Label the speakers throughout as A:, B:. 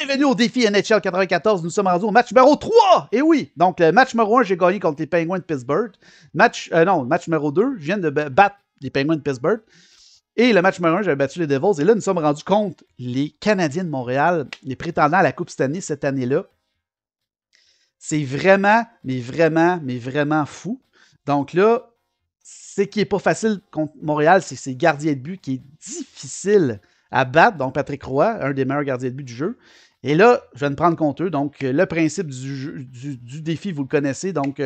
A: Bienvenue au défi NHL 94. Nous sommes rendus au match numéro 3. Et oui, donc le match numéro 1, j'ai gagné contre les Penguins de Pittsburgh. Match numéro 2, je viens de battre les Penguins de Pittsburgh. Et le match numéro 1, j'avais battu les Devils. Et là, nous sommes rendus contre les Canadiens de Montréal, les prétendants à la Coupe Stanley cette année-là. C'est vraiment, mais vraiment fou. Donc là, ce qui n'est pas facile contre Montréal, c'est ses gardiens de but qui est difficile à battre. Donc Patrick Roy, un des meilleurs gardiens de but du jeu. Et là, je vais me prendre contre eux. Donc, le principe du défi, vous le connaissez. Donc,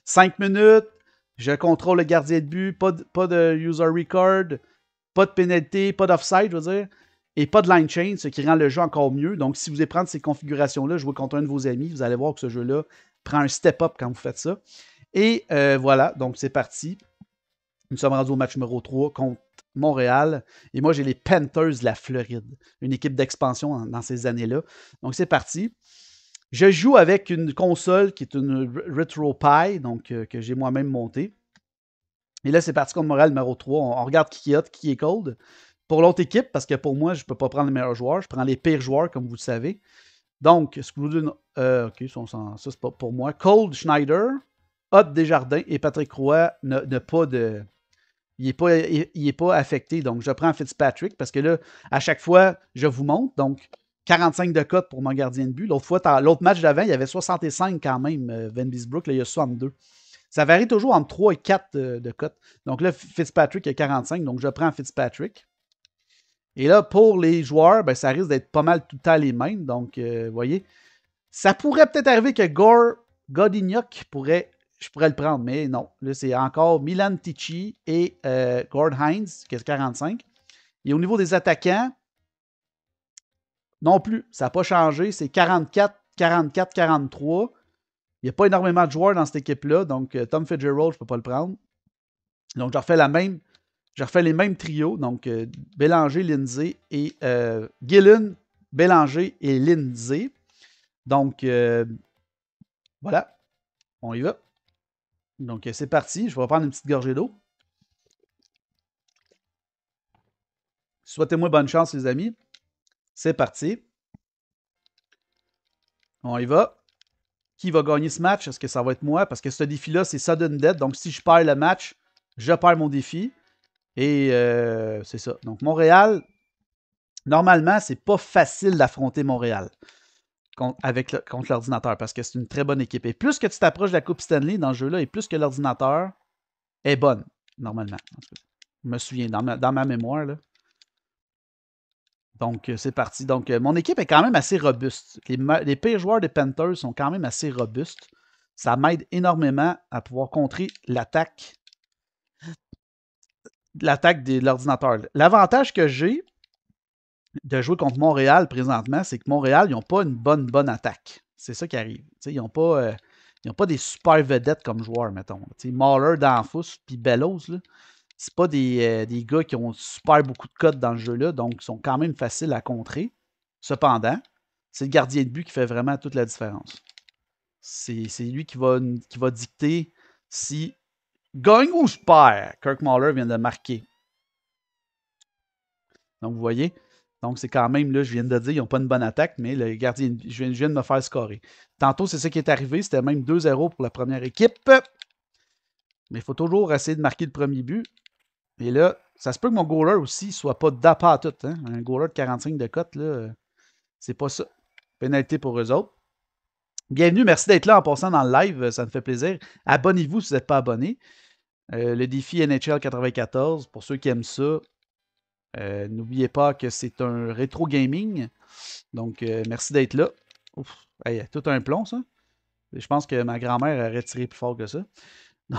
A: 5 minutes, je contrôle le gardien de but, pas de user record, pas de pénalité, pas d'offside, je veux dire, et pas de line chain, ce qui rend le jeu encore mieux. Donc, si vous voulez prendre ces configurations-là, jouer contre un de vos amis, vous allez voir que ce jeu-là prend un step-up quand vous faites ça. Et voilà, donc c'est parti. Nous sommes rendus au match numéro 3 contre Montréal. Et moi, j'ai les Panthers de la Floride, une équipe d'expansion dans ces années-là. Donc, c'est parti. Je joue avec une console qui est une RetroPie, donc que j'ai moi-même montée. Et là, c'est parti contre Montréal numéro 3. On regarde qui est hot, qui est cold. Pour l'autre équipe, parce que pour moi, je ne peux pas prendre les meilleurs joueurs. Je prends les pires joueurs, comme vous le savez. Donc, ce que vous dites, OK, ça, c'est pas pour moi. Cold Schneider, Hot Desjardins et Patrick Roy n'a pas de... Il n'est pas affecté. Donc, je prends Fitzpatrick parce que là, à chaque fois, je vous montre. Donc, 45 de cote pour mon gardien de but. L'autre match d'avant, il y avait 65 quand même, Van Beesbrook. Là, il y a 62. Ça varie toujours entre 3 et 4 de cote. Donc là, Fitzpatrick a 45. Donc, je prends Fitzpatrick. Et là, pour les joueurs, ben, ça risque d'être pas mal tout le temps les mêmes. Donc, vous voyez, ça pourrait peut-être arriver que Gore Godiniuk je pourrais le prendre, mais non. Là, c'est encore Milan Tichy et Gord Hines, qui est 45. Et au niveau des attaquants, non plus. Ça n'a pas changé. C'est 44, 44, 43. Il n'y a pas énormément de joueurs dans cette équipe-là. Donc, Tom Fitzgerald, je ne peux pas le prendre. Donc, je refais les mêmes trios. Donc, Bélanger, Lindsay et Gillen, Bélanger et Lindsay. Donc, voilà. On y va. Donc, c'est parti. Je vais prendre une petite gorgée d'eau. Souhaitez-moi bonne chance, les amis. C'est parti. On y va. Qui va gagner ce match? Est-ce que ça va être moi? Parce que ce défi-là, c'est sudden death. Donc, si je perds le match, je perds mon défi. Et c'est ça. Donc, Montréal, normalement, c'est pas facile d'affronter Montréal contre l'ordinateur parce que c'est une très bonne équipe. Et plus que tu t'approches de la Coupe Stanley dans ce jeu-là, et plus que l'ordinateur est bonne, normalement. Je me souviens, dans ma mémoire. Là. Donc, c'est parti. Donc, mon équipe est quand même assez robuste. Les pires joueurs des Panthers sont quand même assez robustes. Ça m'aide énormément à pouvoir contrer l'attaque de l'ordinateur. L'avantage que j'ai de jouer contre Montréal présentement, c'est que Montréal, ils n'ont pas une bonne attaque. C'est ça qui arrive. Ils n'ont pas des super vedettes comme joueurs, mettons. Mahler, Danfous, puis Bellows, c'est pas des gars qui ont super beaucoup de codes dans le jeu-là, donc ils sont quand même faciles à contrer. Cependant, c'est le gardien de but qui fait vraiment toute la différence. C'est lui qui va dicter si gagne ou je perds. Kirk Mahler vient de marquer. Donc, vous voyez, donc c'est quand même, là, je viens de dire, ils n'ont pas une bonne attaque, mais le gardien, je viens de me faire scorer. Tantôt, c'est ça qui est arrivé, c'était même 2-0 pour la première équipe. Mais il faut toujours essayer de marquer le premier but. Et là, ça se peut que mon goaler aussi ne soit pas d'appât à tout. Hein? Un goaler de 45 de cote, là, c'est pas ça. Pénalité pour eux autres. Bienvenue, merci d'être là en passant dans le live, ça me fait plaisir. Abonnez-vous si vous n'êtes pas abonné. Le défi NHL 94, pour ceux qui aiment ça, n'oubliez pas que c'est un rétro gaming. Donc, merci d'être là. Ouf, hey, tout un plomb, ça. Je pense que ma grand-mère aurait tiré plus fort que ça. Non,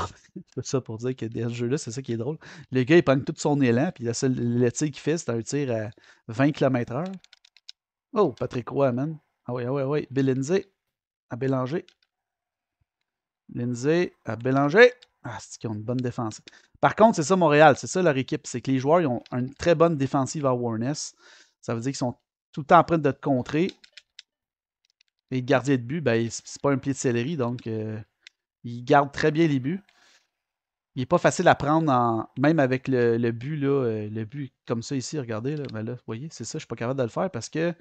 A: c'est ça pour dire que dans ce jeu-là, c'est ça qui est drôle. Le gars, il prend tout son élan, puis le tir qu'il fait, c'est un tir à 20 km/h. Oh, Patrick Roy, man. Ah oui, ah oui, ah oui. Bill Lindsay à Bélanger. Lindsay à Bélanger. Ah, c'est qu'ils ont une bonne défense. Par contre, c'est ça Montréal, c'est ça leur équipe. C'est que les joueurs ils ont une très bonne défensive awareness. Ça veut dire qu'ils sont tout le temps en train de te contrer. Et le gardien de but, ben, c'est pas un pied de céleri, donc il garde très bien les buts. Il n'est pas facile à prendre, même avec le but, là, le but comme ça ici, regardez, là, ben là, vous voyez, c'est ça, je ne suis pas capable de le faire parce que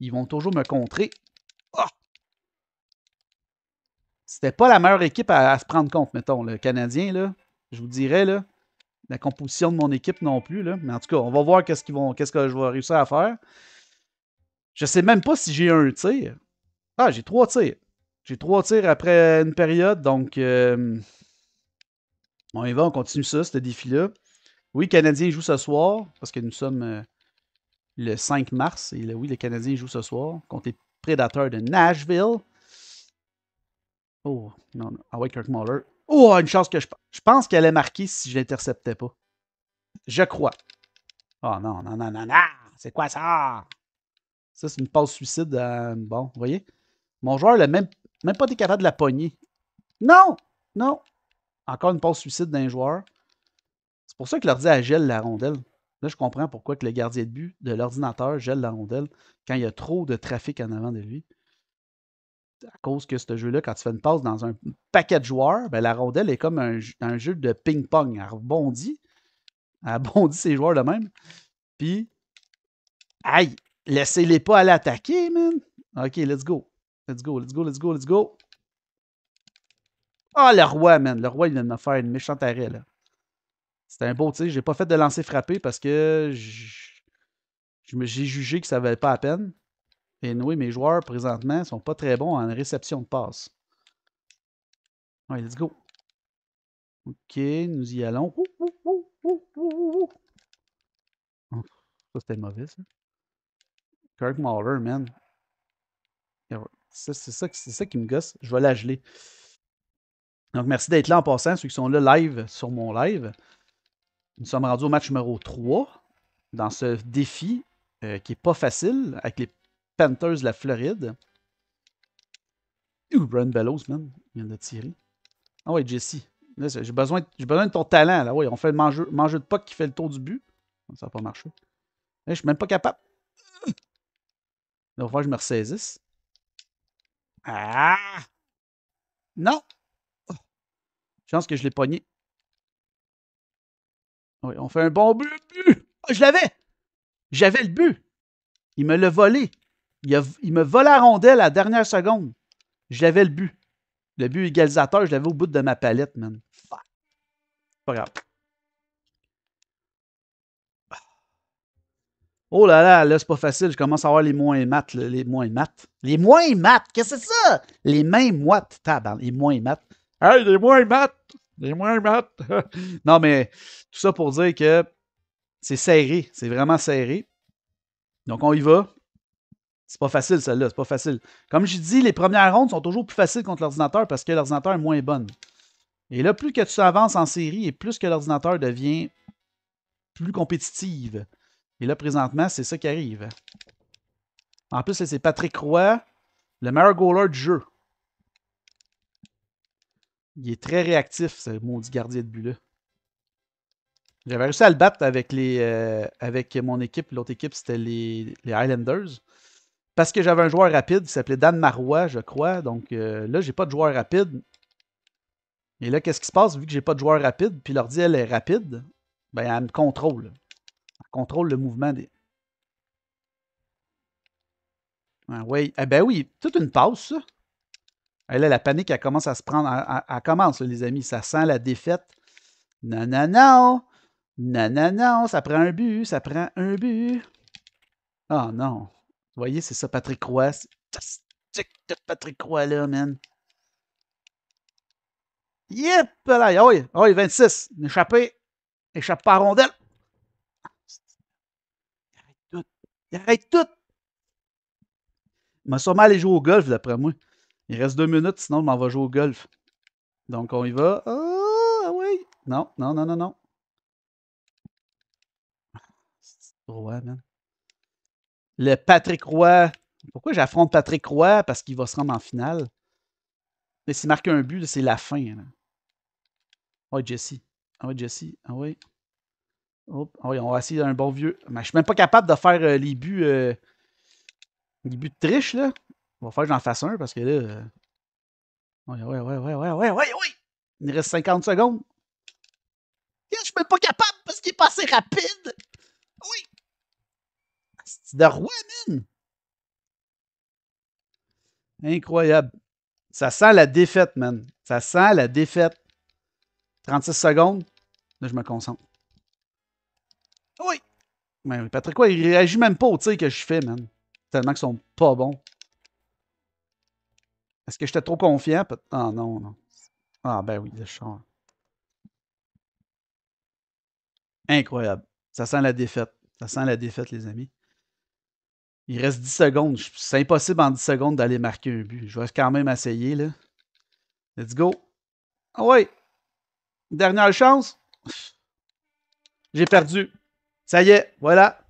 A: Ils vont toujours me contrer. Oh! C'était pas la meilleure équipe à se prendre compte, mettons. Le Canadien, là, je vous dirais, là, la composition de mon équipe non plus. Là. Mais en tout cas, on va voir qu'est-ce que je vais réussir à faire. Je sais même pas si j'ai un tir. Ah, j'ai 3 tirs. J'ai 3 tirs après une période, donc on y va, on continue ça, ce défi-là. Oui, le Canadien joue ce soir, parce que nous sommes le 5 mars, et oui, le Canadien joue ce soir contre les Prédateurs de Nashville. Oh, non, non. Ah ouais, Kirk Muller. Oh, une chance que je pense qu'elle allait marquer si je l'interceptais pas. Je crois. Oh non, non, non, non, non. C'est quoi ça? Ça, c'est une passe suicide. Bon, vous voyez? Mon joueur n'a même pas été capable de la pogner. Non! Non! Encore une passe suicide d'un joueur. C'est pour ça que l'ordi gèle la rondelle. Là, je comprends pourquoi que le gardien de but de l'ordinateur gèle la rondelle quand il y a trop de trafic en avant de lui. À cause que ce jeu-là, quand tu fais une passe dans un paquet de joueurs, ben, la rondelle est comme un jeu de ping-pong. Elle rebondit. Elle rebondit ses joueurs de même. Puis, aïe, laissez-les pas aller attaquer, man. OK, let's go. Let's go, let's go, let's go, let's go. Ah, le roi, man. Le roi, il vient de me faire une méchante arrêt, là. C'était un beau tir. J'ai pas fait de lancer frappé parce que j'ai jugé que ça valait pas la peine. Et oui, mes joueurs, présentement, sont pas très bons en réception de passe. Ouais, let's go. OK, nous y allons. Ça, c'était mauvais, ça. Kirk Muller, man. C'est ça qui me gosse. Je vais la geler. Donc, merci d'être là en passant, ceux qui sont là live sur mon live. Nous sommes rendus au match numéro 3 dans ce défi qui n'est pas facile avec les Panthers de la Floride. Brian Bellows, man. Il vient de tirer. Ah ouais, Jesse. J'ai besoin de ton talent. Là. Ouais, on fait le mangeur de puck qui fait le tour du but. Ça n'a pas marché. Je ne suis même pas capable. Il va falloir que je me ressaisisse. Ah! Non! Chance que je l'ai pogné. Oui, on fait un bon but. Oh, je l'avais! J'avais le but. Il me l'a volé. Il me vole la rondelle à la dernière seconde. J'avais le but. Le but égalisateur, je l'avais au bout de ma palette, man. Pas grave. Oh là, c'est pas facile. Je commence à avoir les moins maths. Les moins maths. Les moins maths! Qu'est-ce que c'est ça? Les mains moites. Tabarn, les moins maths. Hey, les moins maths! Les moins maths! Non, mais tout ça pour dire que c'est serré. C'est vraiment serré. Donc, on y va. C'est pas facile, celle-là. C'est pas facile. Comme je dis, les premières rondes sont toujours plus faciles contre l'ordinateur parce que l'ordinateur est moins bonne. Et là, plus que tu avances en série et plus que l'ordinateur devient plus compétitive. Et là, présentement, c'est ça qui arrive. En plus, c'est Patrick Roy, le meilleur goaler du jeu. Il est très réactif, ce maudit gardien de but-là. J'avais réussi à le battre avec mon équipe. L'autre équipe, c'était les Highlanders. Parce que j'avais un joueur rapide, il s'appelait Dan Marois, je crois. Donc là, j'ai pas de joueur rapide. Et là, qu'est-ce qui se passe? Vu que j'ai pas de joueur rapide, puis l'ordi, elle est rapide, ben, elle me contrôle. Elle contrôle le mouvement des. Ah, oui. Eh ben oui, toute une passe, ça. Et là, la panique, elle commence à se prendre. Elle commence, les amis. Ça sent la défaite. Non, non, non. Non, non, non. Ça prend un but. Ça prend un but. Oh non. Vous voyez, c'est ça, Patrick Roy. C'est Patrick Roy, là, man. Yep! Là, ah oui, ah oui, 26. Échappé. Échappe pas à rondelle. Il arrête tout. Il arrête tout. Il m'a sûrement allé jouer au golf, d'après moi. Il reste 2 minutes, sinon, il m'en va jouer au golf. Donc, on y va. Ah oui. Non, non, non, non, non. Roy, man. Le Patrick Roy. Pourquoi j'affronte Patrick Roy? Parce qu'il va se rendre en finale. Mais s'il marque un but, c'est la fin. Là. Ah oui, Jesse. Ah oui, Jesse. Ah oui. Hop. Ah oui, on va essayer un bon vieux. Mais je suis même pas capable de faire les buts de triche, là. On va faire que j'en fasse un parce que là. Oui, oui, oui, oui, oui, oui, oui, oui. Il reste 50 secondes. Je suis même pas capable parce qu'il est pas assez rapide. Oui. C'est de Roy, man. Incroyable. Ça sent la défaite, man. Ça sent la défaite. 36 secondes. Là, je me concentre. Oui! Mais Patrick, quoi, il réagit même pas au tir que je fais, man. Tellement qu'ils sont pas bons. Est-ce que j'étais trop confiant? Ah non, non. Ah ben oui, le char. Incroyable. Ça sent la défaite. Ça sent la défaite, les amis. Il reste 10 secondes. C'est impossible en 10 secondes d'aller marquer un but. Je vais quand même essayer, là. Let's go. Ah ouais. Dernière chance. J'ai perdu. Ça y est, voilà.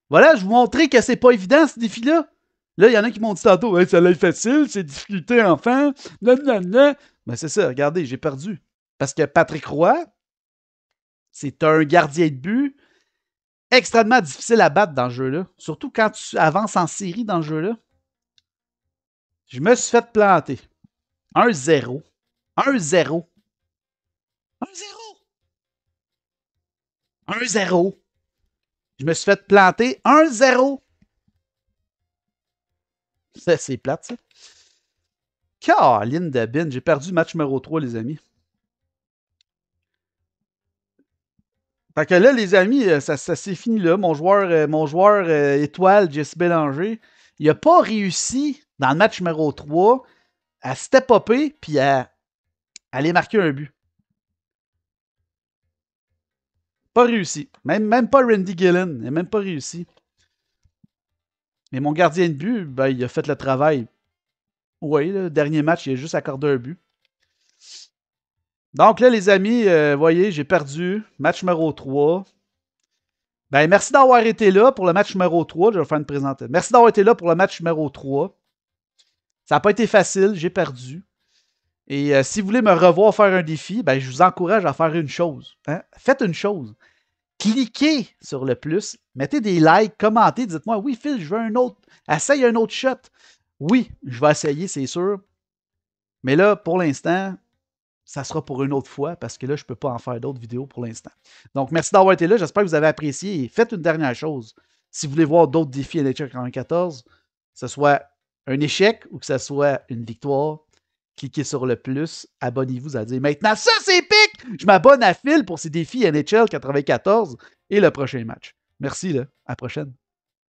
A: Voilà, je vous montrais que c'est pas évident, ce défi-là. Là, il y en a qui m'ont dit tantôt, hey, ça l'a facile, c'est difficulté enfin. Non, non, non. Ben, c'est ça, regardez, j'ai perdu. Parce que Patrick Roy, c'est un gardien de but extrêmement difficile à battre dans ce jeu-là. Surtout quand tu avances en série dans ce jeu-là. Je me suis fait planter. 1-0. 1-0. 1-0. 1-0. Je me suis fait planter 1-0. C'est plate, ça. Caroline de bin. J'ai perdu match numéro 3, les amis. Fait que là, les amis, ça c'est fini là. Mon joueur étoile, Jesse Bélanger, il n'a pas réussi dans le match numéro 3 à step-upper puis à aller marquer un but. Pas réussi. Même pas Randy Gillen. Il n'a même pas réussi. Mais mon gardien de but, ben, il a fait le travail. Oui, le dernier match, il a juste accordé un but. Donc là, les amis, voyez, j'ai perdu. Match numéro 3. Ben, merci d'avoir été là pour le match numéro 3. Je vais faire une présentation. Merci d'avoir été là pour le match numéro 3. Ça n'a pas été facile, j'ai perdu. Et si vous voulez me revoir faire un défi, ben, je vous encourage à faire une chose. Hein? Faites une chose. Cliquez sur le plus, mettez des likes, commentez, dites-moi, oui, Phil, je veux un autre. Essaye un autre shot. Oui, je vais essayer, c'est sûr. Mais là, pour l'instant, ça sera pour une autre fois parce que là, je ne peux pas en faire d'autres vidéos pour l'instant. Donc, merci d'avoir été là. J'espère que vous avez apprécié. Et faites une dernière chose. Si vous voulez voir d'autres défis NHL 94, que ce soit un échec ou que ce soit une victoire, cliquez sur le plus, abonnez-vous, à dire maintenant, ça c'est épique! Je m'abonne à Phil pour ces défis NHL 94 et le prochain match. Merci, là. À la prochaine.